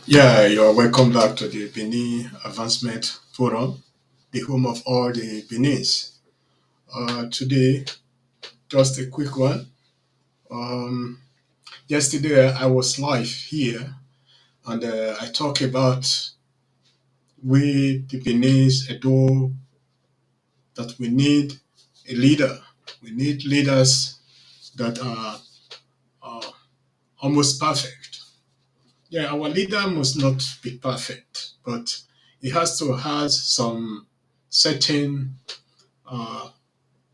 Yeah, you're welcome back to the Benin Advancement Forum, the home of all the Benins. Today, just a quick one. Um, Yesterday, I was live here and I talked about we, the Benins, Edo, that we need a leader. We need leaders that are uh, almost perfect. Yeah, our leader must not be perfect, but he has to have some certain uh,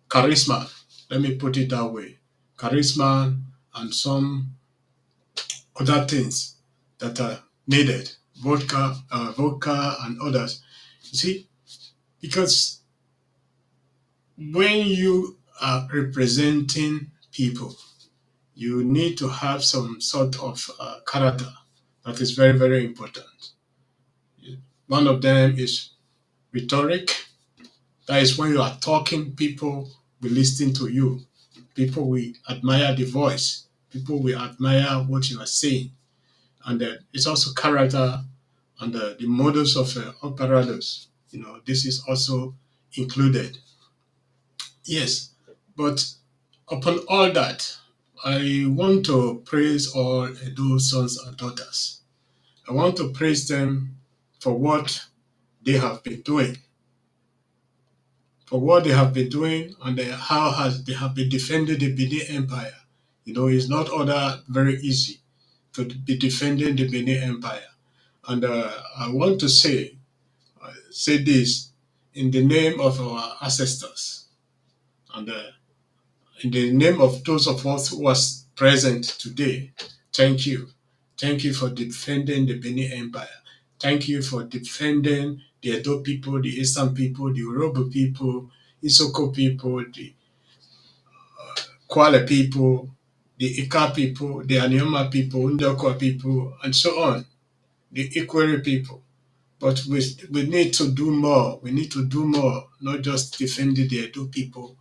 charisma. Let me put it that way. Charisma and some other things that are needed. Vodka and others. You see, because when you are representing people, you need to have some sort of character that is very, very important. One of them is rhetoric. That is when you are talking, people will listen to you. People will admire the voice. People will admire what you are saying. And it's also character and the modus of operandus. This is also included. Yes, but upon all that, I want to praise all those sons and daughters. I want to praise them for what they have been doing, and how has they have been defending the Benin Empire. It's not other very easy to be defending the Benin Empire. And I want to say this in the name of our ancestors and in the name of those of us who are present today. Thank you. Thank you for defending the Benin Empire. Thank you for defending the Edo people, the Eastern people, the Yoruba people, Isoko people, the Kwale people, the Ika people, the Anioma people, Ndokwa people, and so on, the Ikwere people. But we need to do more. We need to do more, not just defending the Edo people.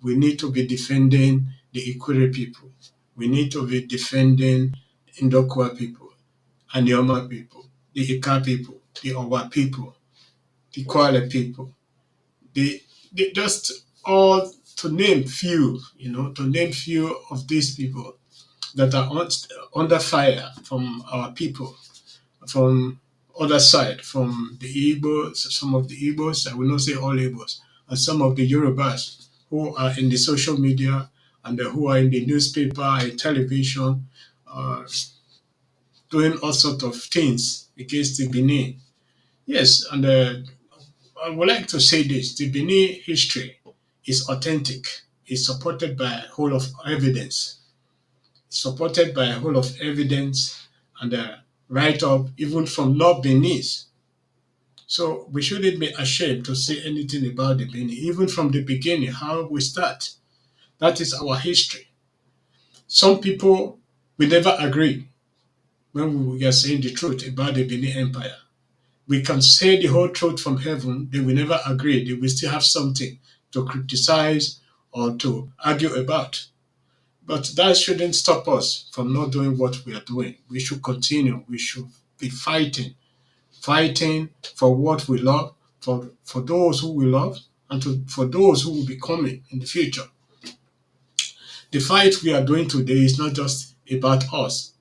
We need to be defending the Ikwere people. We need to be defending Ndokwa people, Anioma people, the Ika people, the Owa people, the Kwale people, the just all to name few, to name few of these people that are under fire from our people, from other side, from the Igbos, some of the Igbos, I will not say all Igbos, and some of the Yorubas who are in the social media and who are in the newspaper and television, uh, doing all sorts of things against the Benin. Yes, and I would like to say this: the Benin history is authentic. It's supported by a whole of evidence. Supported by a whole of evidence and a write up even from North Benin's. So we shouldn't be ashamed to say anything about the Benin, even from the beginning, how we start. That is our history. Some people will never agree when we are saying the truth about the Benin Empire. We can say the whole truth from heaven, they will never agree. They will still have something to criticize or to argue about. But that shouldn't stop us from not doing what we are doing. We should continue. We should be fighting for what we love, for those who we love, and for those who will be coming in the future. The fight we are doing today is not just about us,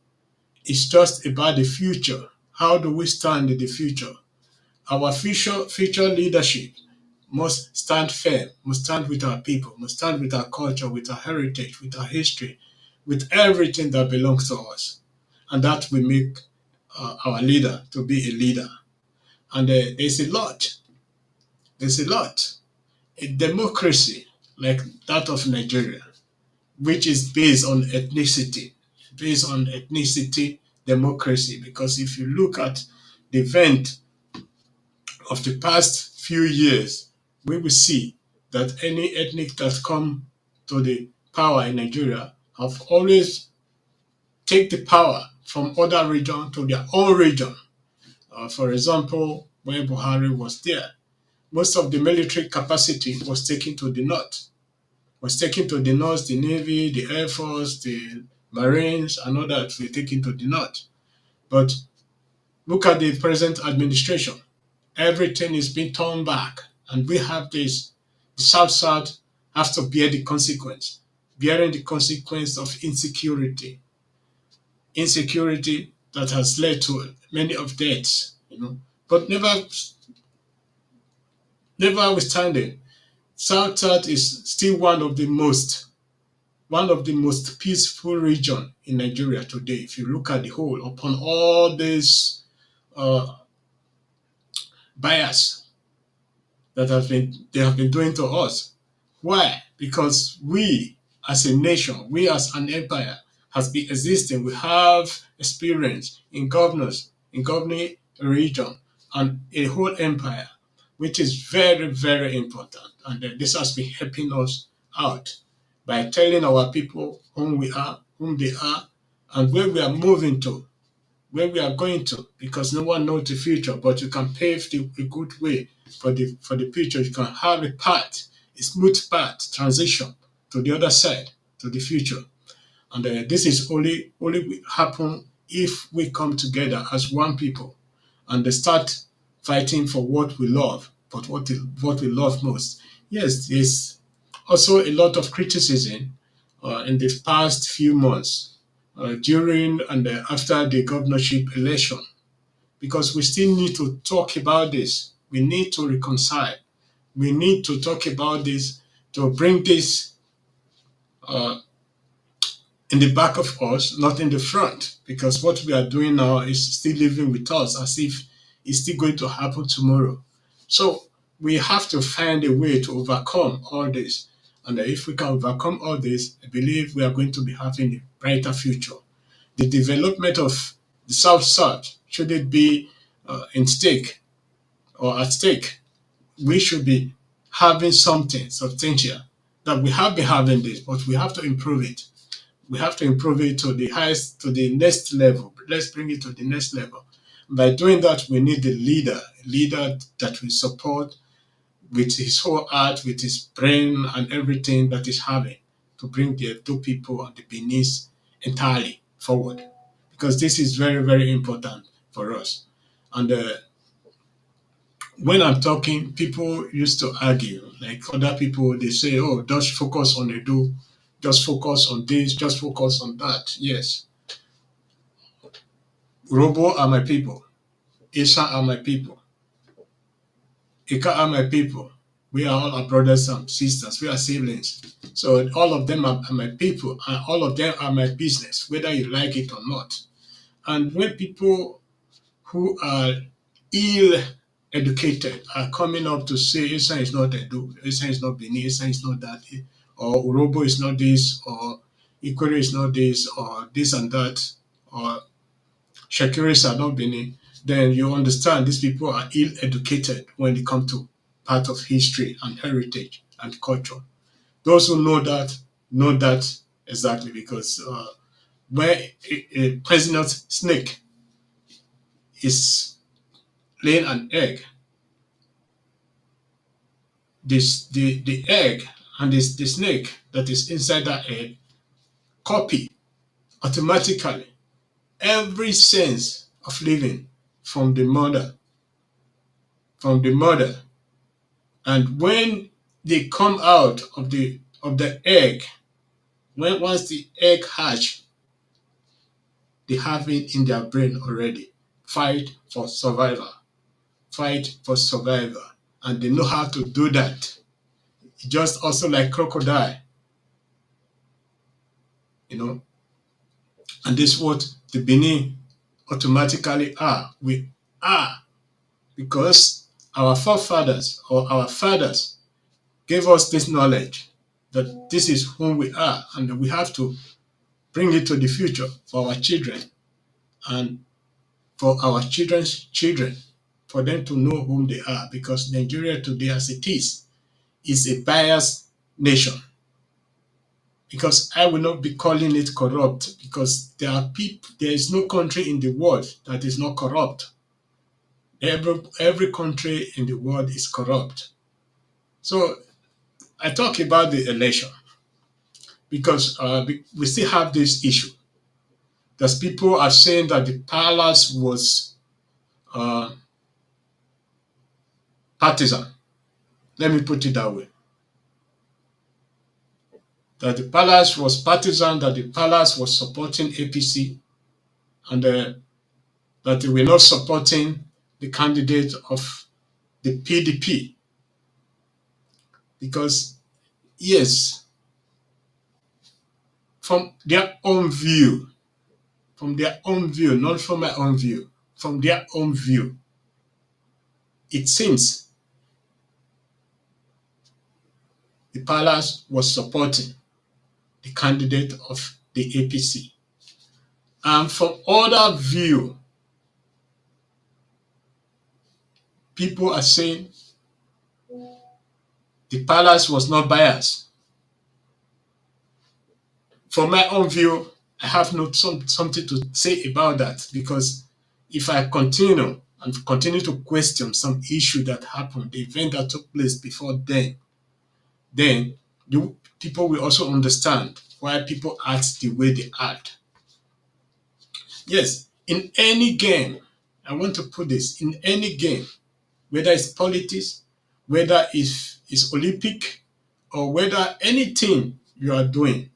it's just about the future. How do we stand in the future? Our future leadership must stand firm, must stand with our people, must stand with our culture, with our heritage, with our history, with everything that belongs to us. And that will make our leader to be a leader. And there's a lot. A democracy like that of Nigeria, which is based on ethnicity democracy. Because if you look at the event of the past few years, we will see that any ethnic that come to the power in Nigeria have always take the power from other region to their own region. For example, when Buhari was there, most of the military capacity was taken to the north. Was taken to the north, the navy, the air force, the marines, and all that were taken to the north. But Look at the present administration. Everything is being turned back, and we have this. The South have to bear the consequence, bearing the consequence of insecurity that has led to many of deaths. But never withstanding, South is still one of the most peaceful region in Nigeria today. If you look at the whole, upon all this uh, bias that they have been doing to us. Why? Because we as a nation, we as an empire has been existing. We have experience in governors, in governing a region and a whole empire, which is very, very important. And this has been helping us out by telling our people whom we are, whom they are, and where we are moving to, where we are going to, because no one knows the future, but you can pave a good way for the future. You can have a smooth path transition to the other side, to the future. And this is only happen if we come together as one people and they start fighting for what we love, but what we love most. Yes, there's also a lot of criticism in the past few months during and after the governorship election, because we still need to talk about this. We need to reconcile. We need to talk about this to bring this uh, in the back of us, not in the front, because what we are doing now is still living with us as if it's still going to happen tomorrow. So we have to find a way to overcome all this. And if we can overcome all this, I believe we are going to be having a brighter future. The development of the South should it be in stake or at stake, we should be having something substantial. That we have been having this, but we have to improve it. We have to improve it to the highest, to the next level. Let's bring it to the next level. By doing that, we need a leader that will support with his whole heart, with his brain and everything that is having to bring the two people and the Beninese entirely forward. Because this is very, very important for us. And when I'm talking, people used to argue, like other people, they say, oh, just focus on Edo, just focus on this, just focus on that. Yes, Robo are my people, Isha are my people, Ika are my people. We are all our brothers and sisters, we are siblings. So all of them are my people, and all of them are my business, whether you like it or not. And when people who are ill educated are coming up to say Esa is not Edo, Esa is not Benin, Esa is not that, or Urobo is not this, or Ikwere is not this, or this and that, or Shakiris are not Benin, then you understand these people are ill educated when it comes to part of history and heritage and culture. Those who know that exactly, because when a poisonous snake is laying an egg, the egg and the snake that is inside that egg copy automatically every sense of living from the mother. And when they come out of the egg, when once the egg hatch, they have it in their brain already. Fight for survival. Fight for survival. And they know how to do that. Just also like crocodile, you know, and this is what the Benin automatically are. We are because our forefathers or our fathers gave us this knowledge that this is who we are, and we have to bring it to the future for our children and for our children's children, for them to know whom they are. Because Nigeria today, as it is a biased nation. Because I will not be calling it corrupt, because there is no country in the world that is not corrupt. Every country in the world is corrupt. So I talk about the election because we still have this issue. That people are saying that the palace was uh, partisan. Let me put it that way. That the palace was partisan, that the palace was supporting APC, and that they were not supporting the candidate of the PDP. Because, yes, from their own view, not from my own view, from their own view, it seems the palace was supporting the candidate of the APC. And from other view, people are saying the palace was not biased. From my own view, I have something to say about that, because if I continue to question some issue that happened, the event that took place before then the people will also understand why people act the way they act. Yes, in any game, I want to put this, in any game, whether it's politics, whether it's Olympic, or whether anything you are doing,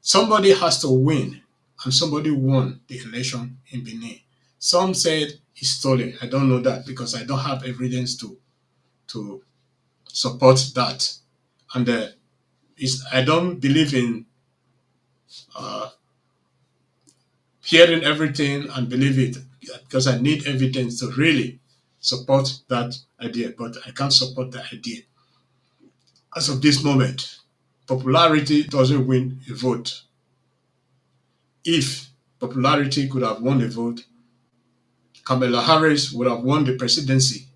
somebody has to win, and somebody won the election in Benin. Some said he stole it. I don't know that, because I don't have evidence to support that. And I don't believe in uh, hearing everything and believe it, because I need evidence to really support that idea. But I can't support the idea. As of this moment, popularity doesn't win a vote. If popularity could have won a vote, Kamala Harris would have won the presidency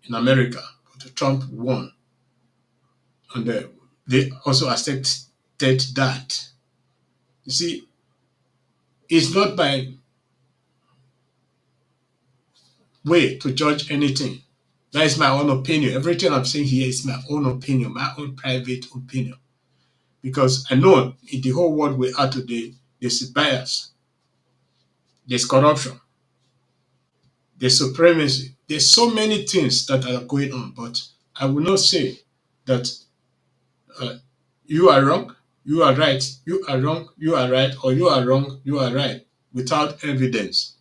in America, but Trump won. And they also accepted that. You see, it's not my way to judge anything. That is my own opinion. Everything I'm saying here is my own opinion, my own private opinion. Because I know in the whole world we are today, there's bias, there's corruption, there's supremacy. There's so many things that are going on, but I will not say that uh, you are wrong, you are right, you are wrong, you are right, or you are wrong, you are right, without evidence.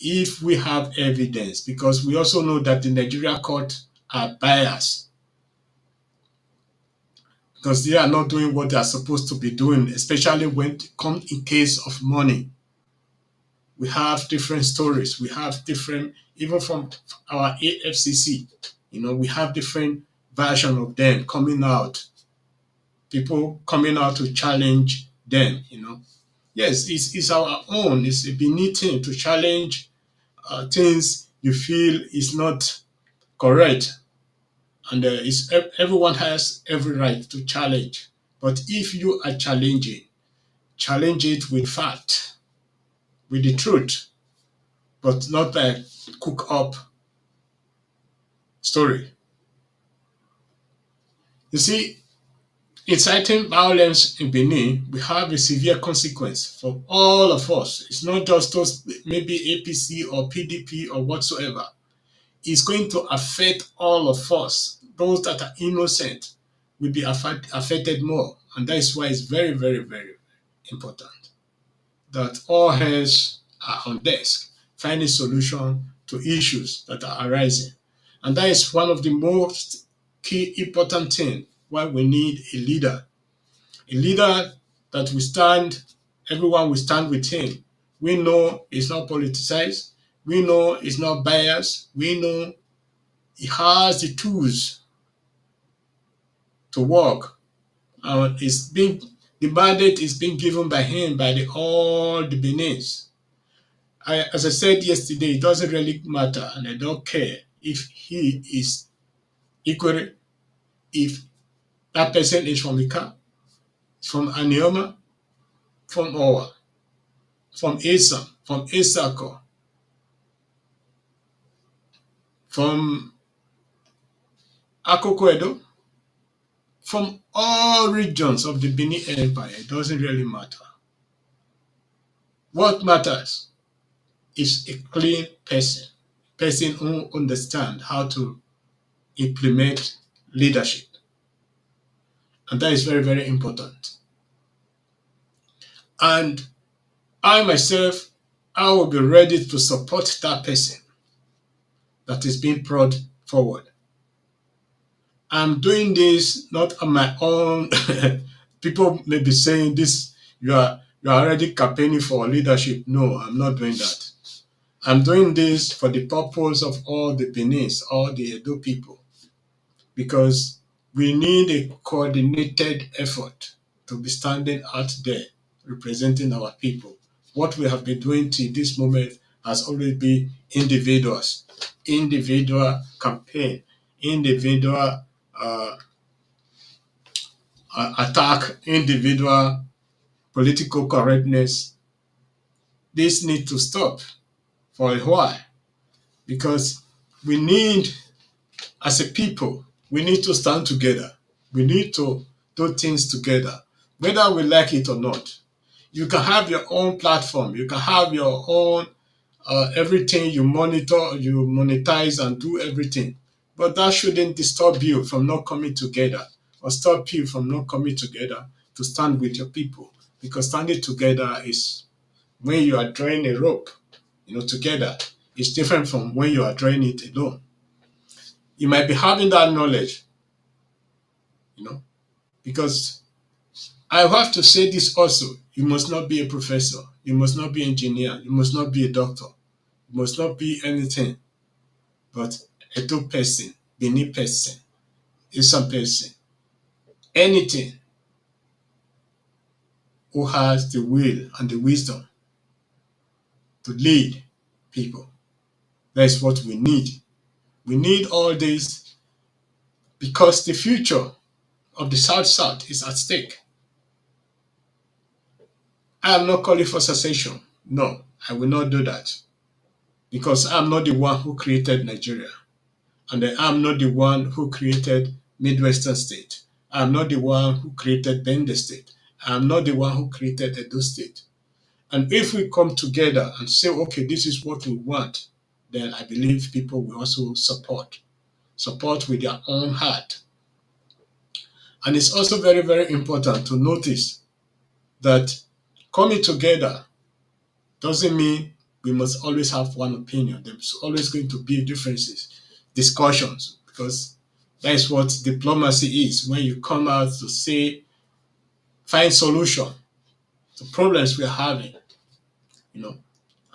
If we have evidence, because we also know that the Nigerian court are biased, because they are not doing what they are supposed to be doing, especially when it comes in case of money. We have different stories. We have different, even from our AFCC, we have different version of them coming out. People coming out to challenge them. Yes, it's our own. It's a Benin thing to challenge things you feel is not correct, and everyone has every right to challenge. But if you are challenging, challenge it with fact, with the truth, but not a cook up story. You see, inciting violence in Benin will have a severe consequence for all of us. It's not just those, maybe APC or PDP or whatsoever. It's going to affect all of us. Those that are innocent will be affected more. And that is why it's very, very, very important that all hands are on desk, finding solution to issues that are arising. And that is one of the most key important thing why we need a leader that will stand, everyone will stand with him. We know it's not politicized. We know it's not biased. We know he has the tools to work. The mandate is being given by him, by all the Benins. As I said yesterday, it doesn't really matter, and I don't care if he is equal, if that person is from Ika, from Anioma, from Owa, from Esa, from Esako, from Akoko Edo, from all regions of the Benin Empire. It doesn't really matter. What matters is a clean person who understands how to implement leadership. And that is very, very important. And I myself, I will be ready to support that person that is being brought forward. I'm doing this not on my own. People may be saying this, you are already campaigning for leadership. No, I'm not doing that. I'm doing this for the purpose of all the Benin, all the Edo people, because we need a coordinated effort to be standing out there representing our people. What we have been doing till this moment has always been individuals, individual campaign, individual uh, attack, individual political correctness. This needs to stop for a while because we need, as a people, we need to stand together. We need to do things together, whether we like it or not. You can have your own platform. You can have your own everything you monitor, you monetize and do everything. But that shouldn't disturb you from not coming together or stop you from not coming together to stand with your people. Because standing together is when you are drawing a rope, together. It's different from when you are drawing it alone. You might be having that knowledge, you know, because I have to say this also. You must not be a professor. You must not be an engineer. You must not be a doctor. You must not be anything but a two person, Benin person, Isan person, anything who has the will and the wisdom to lead people. That's what we need. We need all this because the future of the South South is at stake. I am not calling for secession. No, I will not do that because I'm not the one who created Nigeria. And I am not the one who created Midwestern State. I'm not the one who created Bende State. I'm not the one who created Edo State. And if we come together and say, okay, this is what we want, then I believe people will also support with their own heart. And it's also very, very important to notice that coming together doesn't mean we must always have one opinion. There's always going to be differences, discussions, because that is what diplomacy is. When you come out to say, find solution to problems we're having, you know,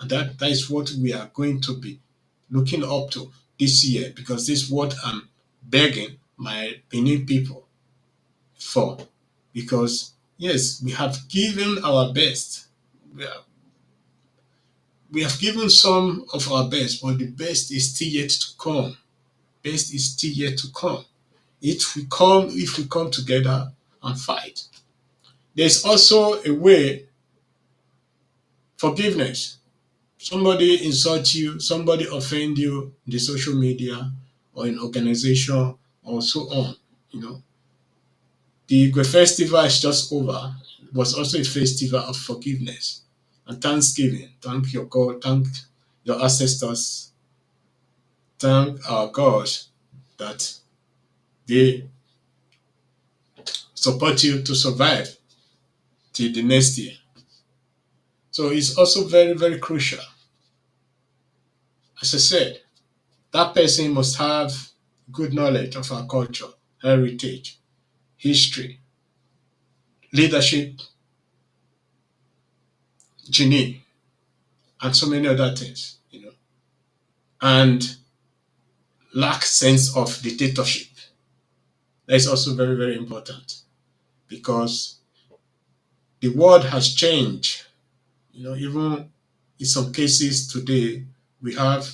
and that is what we are going to be looking up to this year, because this is what I'm begging my Benin people for. Because yes, we have given our best. We have given some of our best, but the best is still yet to come. Best is still yet to come. If we come together and fight. There's also a way, forgiveness. Somebody insult you, somebody offend you in the social media or in organization or so on. You know, the Igwe festival is just over. It was also a festival of forgiveness and thanksgiving. Thank your God, thank your ancestors, thank our God that they support you to survive till the next year. So it's also very, very crucial. As I said, that person must have good knowledge of our culture, heritage, history, leadership, gene, and so many other things, and lack sense of dictatorship. That is also very, very important because the world has changed. Even in some cases today, we have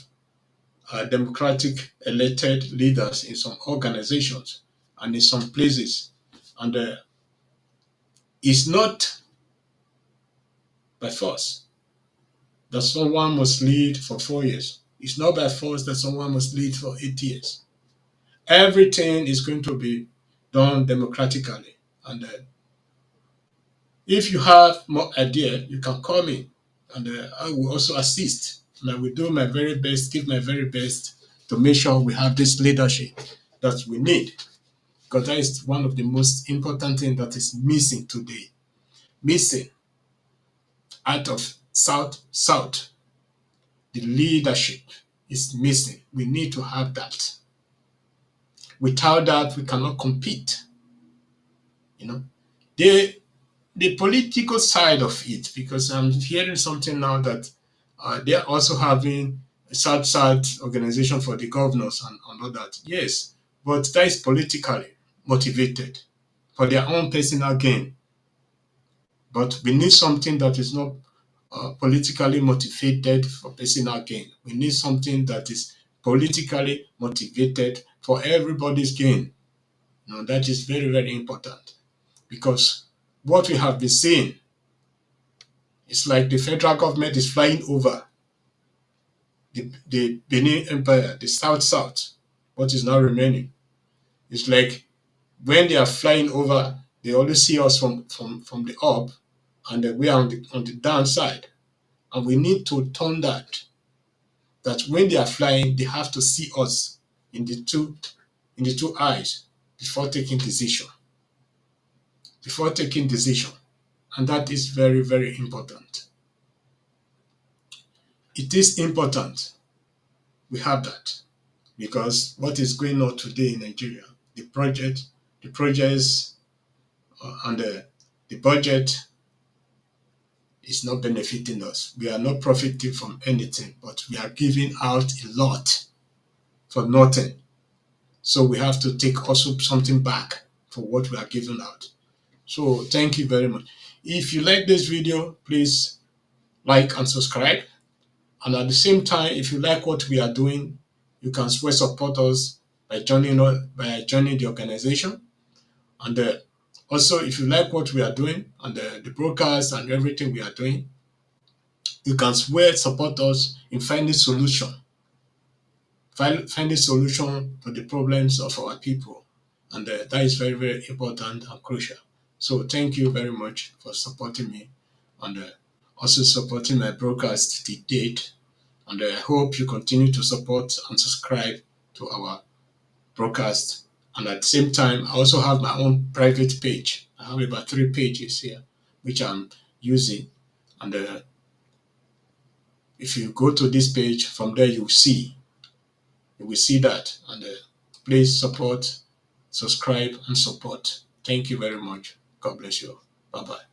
democratic elected leaders in some organizations and in some places. And it's not by force that someone must lead for 4 years. It's not by force that someone must lead for 8 years. Everything is going to be done democratically. And if you have more idea, you can call me and I will also assist. and I will do my very best, give my very best to make sure we have this leadership that we need, because that is one of the most important things that is missing today. Missing out of South, the leadership is missing. We need to have that. Without that, we cannot compete. You know, the political side of it, because I'm hearing something now that they're also having a South organization for the governors and all that. Yes, but that is politically motivated for their own personal gain. But we need something that is not politically motivated for personal gain. We need something that is politically motivated for everybody's gain. That is very, very important, because what we have been seeing is like the federal government is flying over the Benin Empire, the South, what is now remaining. It's like when they are flying over, they only see us from the up, and we are on the downside. And we need to turn that when they are flying, they have to see us in the two eyes before taking decision. Before taking decision. And that is very, very important. It is important we have that, because what is going on today in Nigeria, the projects, and the budget is not benefiting us. We are not profiting from anything, but we are giving out a lot for nothing. So we have to take also something back for what we are giving out. So thank you very much. If you like this video, please like and subscribe. And at the same time, if you like what we are doing, you can still support us by joining the organization. And also, if you like what we are doing and the broadcast and everything we are doing, you can still support us in finding solution to the problems of our people. And that is very, very important and crucial. So thank you very much for supporting me, and also supporting my broadcast to date. And I hope you continue to support and subscribe to our broadcast. And at the same time, I also have my own private page. I have about 3 pages here, which I'm using. And if you go to this page, from there you will see that. And please subscribe and support. Thank you very much. God bless you. Bye bye.